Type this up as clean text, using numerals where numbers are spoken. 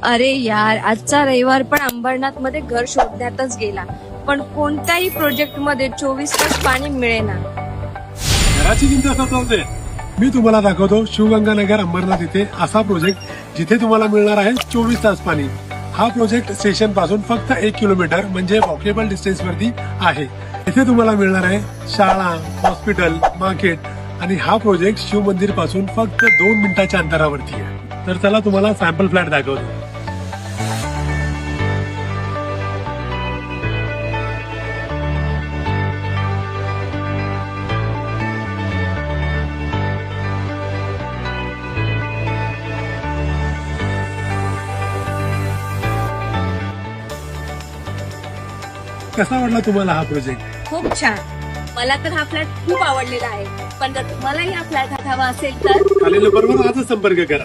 अरे यार, आजचा रविवार पण अंबरनाथ मध्ये घर शोधण्यातच गेला, पण कोणत्याही प्रोजेक्ट मध्ये 24 तास पाणी मिळेना. घराची चिंता सतवते. मी तुम्हाला दाखवतो शिवगंगानगर अंबरनाथ इथे असा प्रोजेक्ट जिथे तुम्हाला मिळणार आहे 24 तास पाणी. हा प्रोजेक्ट स्टेशन पासून फक्त 1 किलोमीटर म्हणजे वॉकेबल डिस्टन्स वरती आहे. इथे तुम्हाला मिळणार आहे शाळा, हॉस्पिटल, मार्केट आणि हा प्रोजेक्ट शिव मंदिर पासून फक्त 2 मिनिटाच्या अंतरावरती आहे. तर चला तुम्हाला सॅम्पल फ्लॅट दाखवतो. कसा वाटला तुम्हाला हा प्रोजेक्ट? खूप छान. मला तर हा फ्लॅट खूप आवडलेला आहे, पण जर तुम्हालाही हा फ्लॅट हवा असेल तर खालील बरोबर आजच संपर्क करा.